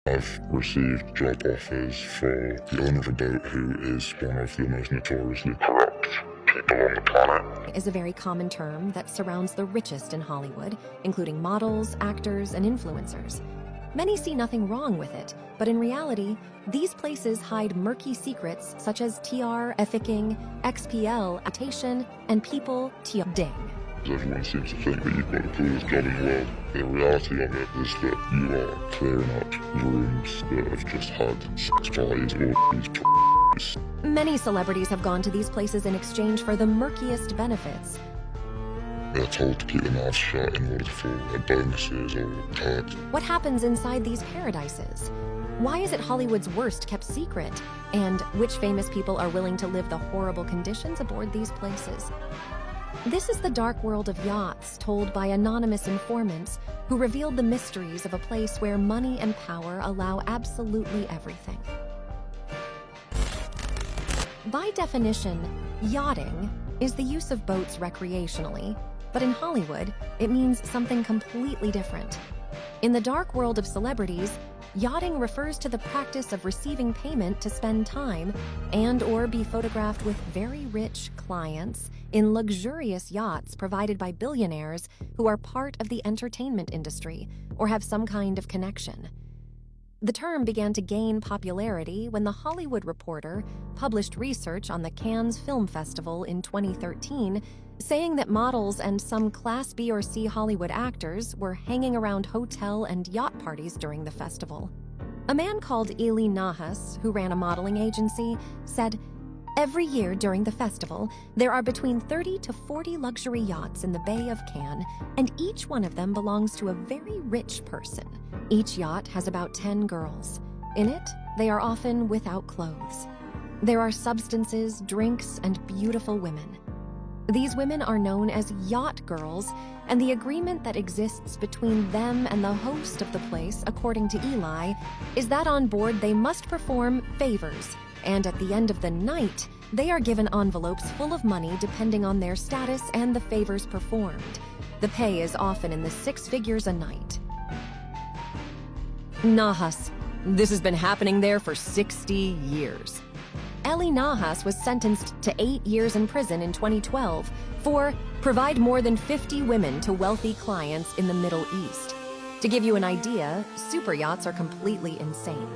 I've received job offers for the owner of a boat who is one of the most notoriously corrupt people on the planet. Is a very common term that surrounds the richest in Hollywood, including models, actors, and influencers. Many see nothing wrong with it, but in reality, these places hide murky secrets such as TR, efficking, XPL, attation, and people ding. Everyone seems to think that you've got the coolest job in the world. The reality of it is that you are clearing up rooms that have just had sex parties or these Many celebrities have gone to these places in exchange for the murkiest benefits. They're told to keep their mouths shut in order for bonuses or perks. What happens inside these paradises? Why is it Hollywood's worst kept secret? And which famous people are willing to live the horrible conditions aboard these places? This is the dark world of yachts told by anonymous informants who revealed the mysteries of a place where money and power allow absolutely everything. By definition, yachting is the use of boats recreationally, but in Hollywood, it means something completely different. In the dark world of celebrities, yachting refers to the practice of receiving payment to spend time and/or be photographed with very rich clients in luxurious yachts provided by billionaires who are part of the entertainment industry or have some kind of connection. The term began to gain popularity when The Hollywood Reporter published research on the Cannes Film Festival in 2013, saying that models and some Class B or C Hollywood actors were hanging around hotel and yacht parties during the festival. A man called Eli Nahas, who ran a modeling agency, said, "Every year during the festival, there are between 30 to 40 luxury yachts in the Bay of Cannes, and each one of them belongs to a very rich person. Each yacht has about 10 girls. In it, they are often without clothes. There are substances, drinks, and beautiful women. These women are known as yacht girls, and the agreement that exists between them and the host of the place, according to Eli, is that on board they must perform favors, and at the end of the night, they are given envelopes full of money depending on their status and the favors performed. The pay is often in the 6 figures a night." Nahas. This has been happening there for 60 years. Eli Nahas was sentenced to 8 years in prison in 2012 for provide more than 50 women to wealthy clients in the Middle East. To give you an idea, super yachts are completely insane.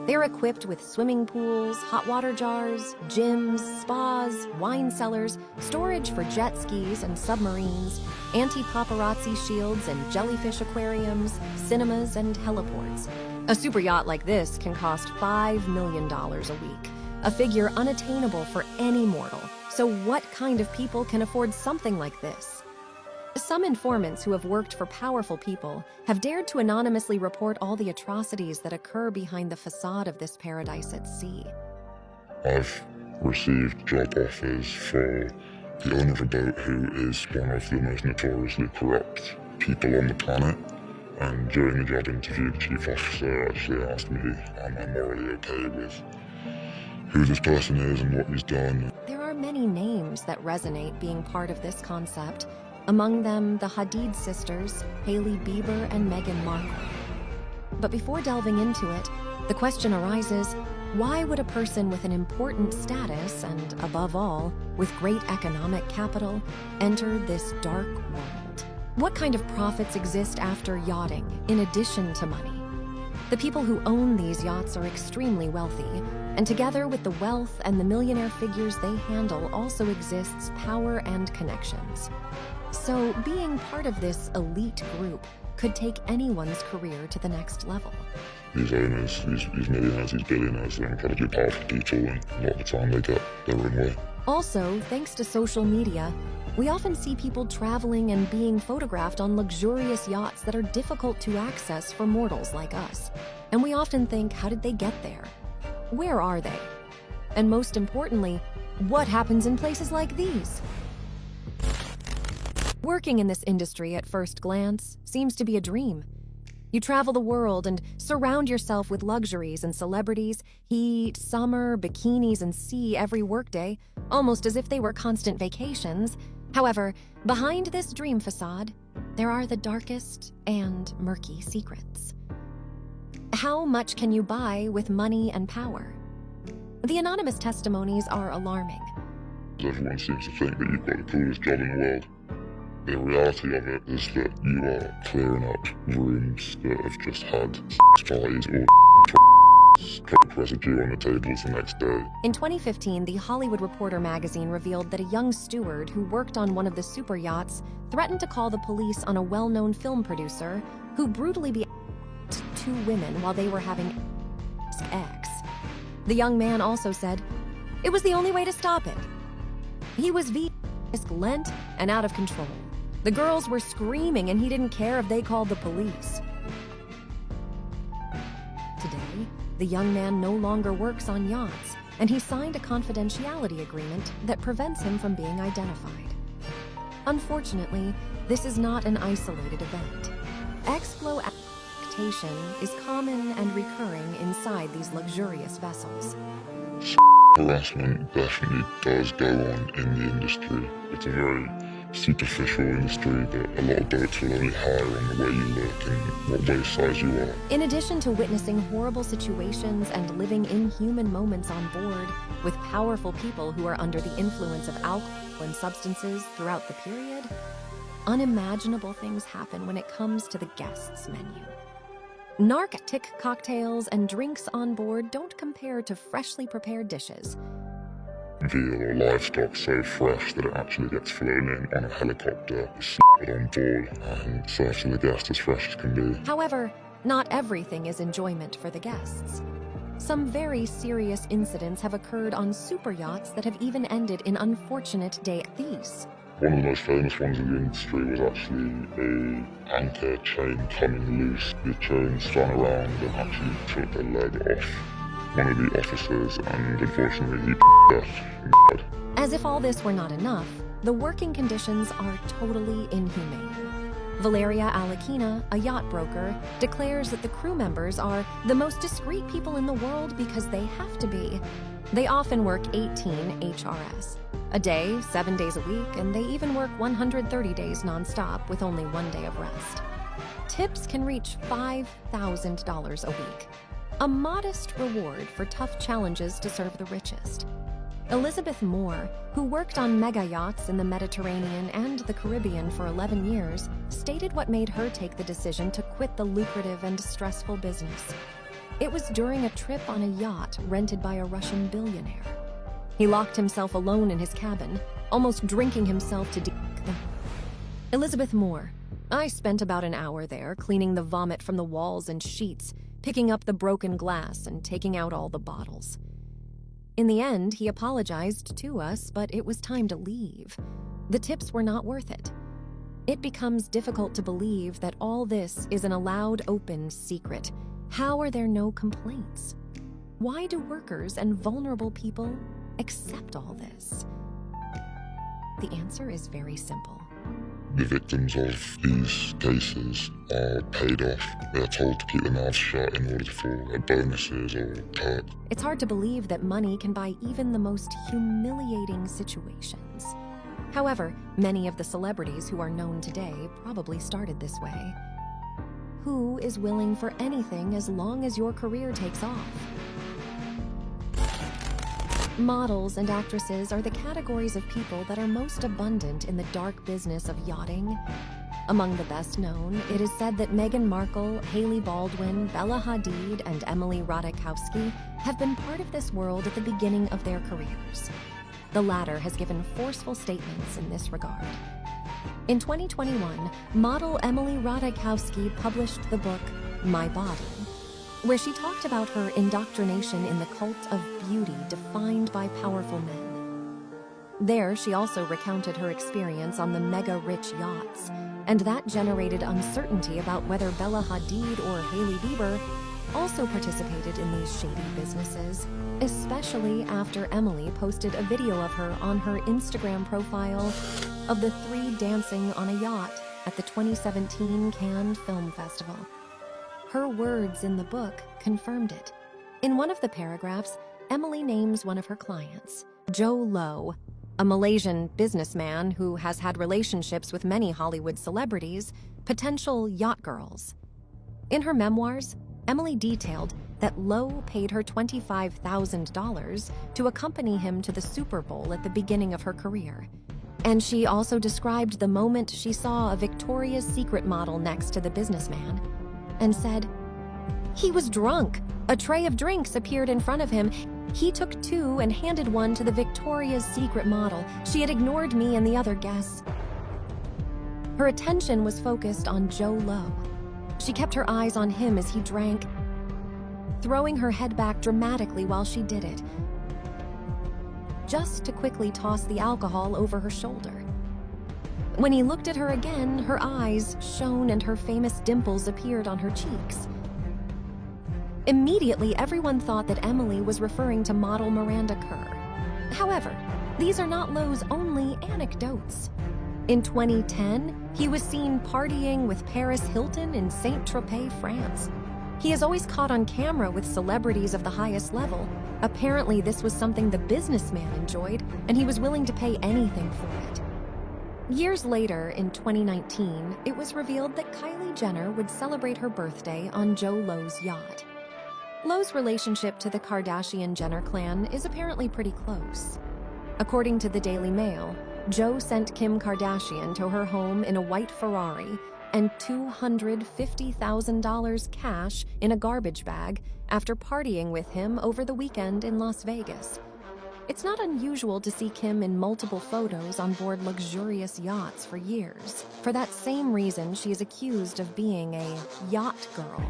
They're equipped with swimming pools, hot water jars, gyms, spas, wine cellars, storage for jet skis and submarines, anti-paparazzi shields and jellyfish aquariums, cinemas, and heliports. A super yacht like this can cost $5 million a week, a figure unattainable for any mortal. So what kind of people can afford something like this? Some informants who have worked for powerful people have dared to anonymously report all the atrocities that occur behind the facade of this paradise at sea. I've received job offers for the owner of a boat who is one of the most notoriously corrupt people on the planet. And during the job interview, the chief officer actually asked me, am I morally okay with who this person is and what he's done? There are many names that resonate being part of this concept. Among them, the Hadid sisters, Hailey Bieber and Meghan Markle. But before delving into it, the question arises, why would a person with an important status and, above all, with great economic capital, enter this dark world? What kind of profits exist after yachting, in addition to money? The people who own these yachts are extremely wealthy, and together with the wealth and the millionaire figures they handle also exists power and connections. So being part of this elite group could take anyone's career to the next level. These owners, these millionaires, these billionaires, they're incredibly powerful people, and a lot of the time they get their own way. Also, thanks to social media, we often see people traveling and being photographed on luxurious yachts that are difficult to access for mortals like us. And we often think, how did they get there? Where are they? And most importantly, what happens in places like these? Working in this industry at first glance seems to be a dream. You travel the world and surround yourself with luxuries and celebrities, heat, summer, bikinis, and sea every workday, almost as if they were constant vacations. However, behind this dream facade, there are the darkest and murky secrets. How much can you buy with money and power? The anonymous testimonies are alarming. Everyone seems to think that you've got the coolest job in the world. The reality of it is that you are clearing up rooms that have just had parties or coke residue on the tables the next day. In 2015, the Hollywood Reporter magazine revealed that a young steward who worked on one of the super yachts threatened to call the police on a well-known film producer who brutally beat two women while they were having sex. The young man also said, "It was the only way to stop it." He was violent and out of control. The girls were screaming and he didn't care if they called the police. Today, the young man no longer works on yachts, and he signed a confidentiality agreement that prevents him from being identified. Unfortunately, this is not an isolated event. Exploitation is common and recurring inside these luxurious vessels. Harassment definitely does go on in the industry. It's a very superficial industry that a lot of boats will only hire on the way you look and what waist size you are. In addition to witnessing horrible situations and living inhuman moments on board with powerful people who are under the influence of alcohol and substances throughout the period, unimaginable things happen when it comes to the guests' menu. Narcotic cocktails and drinks on board don't compare to freshly prepared dishes. Veal or livestock so fresh that it actually gets flown in on a helicopter, slapped on board, and served to the guest as fresh as can be. However, not everything is enjoyment for the guests. Some very serious incidents have occurred on super yachts that have even ended in unfortunate deaths. One of the most famous ones in the industry was actually an anchor chain coming loose. The chain spun around and actually took the leg off one of the officers, and unfortunately he death and died. As if all this were not enough, the working conditions are totally inhumane. Valeria Alakina, a yacht broker, declares that the crew members are the most discreet people in the world because they have to be. They often work 18 HRS a day, 7 days a week, and they even work 130 days nonstop with only 1 day of rest. Tips can reach $5,000 a week, a modest reward for tough challenges to serve the richest. Elizabeth Moore, who worked on mega yachts in the Mediterranean and the Caribbean for 11 years, stated what made her take the decision to quit the lucrative and stressful business. It was during a trip on a yacht rented by a Russian billionaire. He locked himself alone in his cabin, almost drinking himself to death. Elizabeth Moore: "I spent about an hour there cleaning the vomit from the walls and sheets, picking up the broken glass and taking out all the bottles. In the end, he apologized to us, but it was time to leave. The tips were not worth it. It becomes difficult to believe that all this is an allowed open secret. How are there no complaints? Why do workers and vulnerable people accept all this?" The answer is very simple. The victims of these cases are paid off. They're told to keep their mouths shut in order for bonuses or perks. It's hard to believe that money can buy even the most humiliating situations. However, many of the celebrities who are known today probably started this way. Who is willing for anything as long as your career takes off? Models and actresses are the categories of people that are most abundant in the dark business of yachting. Among the best known, it is said that Meghan Markle, Hailey Baldwin, Bella Hadid, and Emily Ratajkowski have been part of this world at the beginning of their careers. The latter has given forceful statements in this regard. In 2021, model Emily Ratajkowski published the book My Body, where she talked about her indoctrination in the cult of beauty defined by powerful men. There, she also recounted her experience on the mega-rich yachts, and that generated uncertainty about whether Bella Hadid or Hailey Bieber also participated in these shady businesses, especially after Emily posted a video of her on her Instagram profile of the three dancing on a yacht at the 2017 Cannes Film Festival. Her words in the book confirmed it. In one of the paragraphs, Emily names one of her clients, Joe Low, a Malaysian businessman who has had relationships with many Hollywood celebrities, potential yacht girls. In her memoirs, Emily detailed that Lowe paid her $25,000 to accompany him to the Super Bowl at the beginning of her career. And she also described the moment she saw a Victoria's Secret model next to the businessman and said, "He was drunk. A tray of drinks appeared in front of him. He took two and handed one to the Victoria's Secret model. She had ignored me and the other guests." Her attention was focused on Joe Lowe. She kept her eyes on him as he drank, throwing her head back dramatically while she did it, just to quickly toss the alcohol over her shoulder. When he looked at her again, her eyes shone and her famous dimples appeared on her cheeks. Immediately, everyone thought that Emily was referring to model Miranda Kerr. However, these are not Lowe's only anecdotes. In 2010, he was seen partying with Paris Hilton in Saint-Tropez, France. He is always caught on camera with celebrities of the highest level. Apparently, this was something the businessman enjoyed, and he was willing to pay anything for it. Years later, in 2019, it was revealed that Kylie Jenner would celebrate her birthday on Joe Lowe's yacht. Lowe's relationship to the Kardashian-Jenner clan is apparently pretty close. According to the Daily Mail, Joe sent Kim Kardashian to her home in a white Ferrari and $250,000 cash in a garbage bag after partying with him over the weekend in Las Vegas. It's not unusual to see Kim in multiple photos on board luxurious yachts for years. For that same reason, she is accused of being a yacht girl.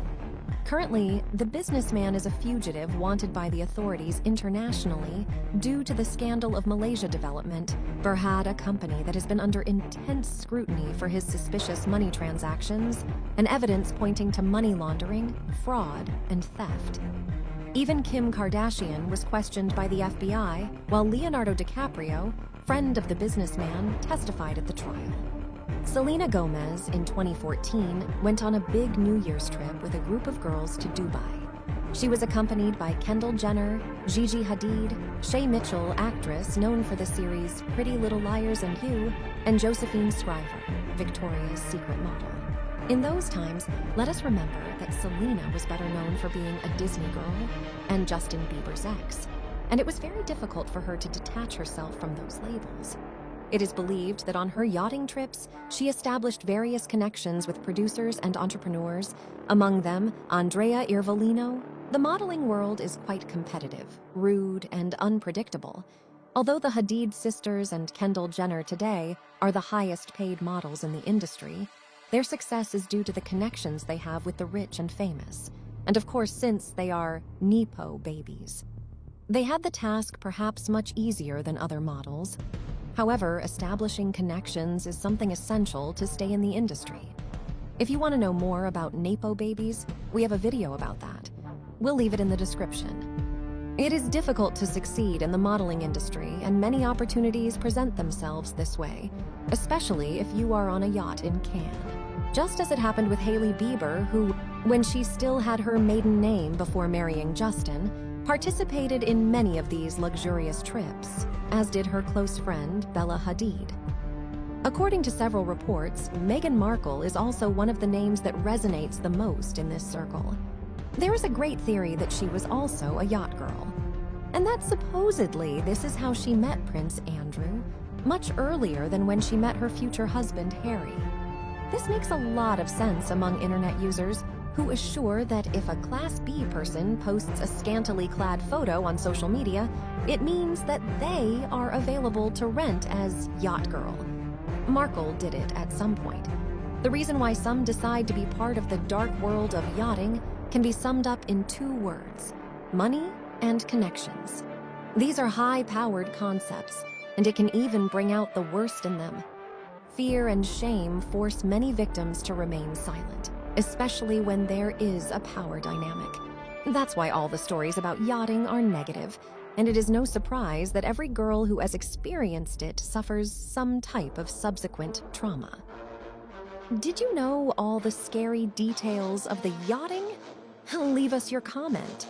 Currently, the businessman is a fugitive wanted by the authorities internationally due to the scandal of Malaysia Development, Berhad, a company that has been under intense scrutiny for his suspicious money transactions and evidence pointing to money laundering, fraud, and theft. Even Kim Kardashian was questioned by the FBI, while Leonardo DiCaprio, friend of the businessman, testified at the trial. Selena Gomez, in 2014, went on a big New Year's trip with a group of girls to Dubai. She was accompanied by Kendall Jenner, Gigi Hadid, Shay Mitchell, actress known for the series Pretty Little Liars and You, and Josephine Scriver, Victoria's Secret model. In those times, let us remember that Selena was better known for being a Disney girl and Justin Bieber's ex, and it was very difficult for her to detach herself from those labels. It is believed that on her yachting trips, she established various connections with producers and entrepreneurs, among them Andrea Iervolino. The modeling world is quite competitive, rude, and unpredictable. Although the Hadid sisters and Kendall Jenner today are the highest paid models in the industry, their success is due to the connections they have with the rich and famous, and of course since they are Nepo babies. They had the task perhaps much easier than other models. However, establishing connections is something essential to stay in the industry. If you want to know more about Nepo babies, we have a video about that. We'll leave it in the description. It is difficult to succeed in the modeling industry, and many opportunities present themselves this way, especially if you are on a yacht in Cannes. Just as it happened with Hailey Bieber, who, when she still had her maiden name before marrying Justin, participated in many of these luxurious trips, as did her close friend Bella Hadid. According to several reports, Meghan Markle is also one of the names that resonates the most in this circle. There is a great theory that she was also a yacht girl, and that supposedly this is how she met Prince Andrew, much earlier than when she met her future husband Harry. This makes a lot of sense among internet users, who assure that if a Class B person posts a scantily clad photo on social media, it means that they are available to rent as yacht girl. Markle did it at some point. The reason why some decide to be part of the dark world of yachting can be summed up in two words: money and connections. These are high-powered concepts, and it can even bring out the worst in them. Fear and shame force many victims to remain silent, especially when there is a power dynamic. That's why all the stories about yachting are negative, and it is no surprise that every girl who has experienced it suffers some type of subsequent trauma. Did you know all the scary details of the yachting? Leave us your comment.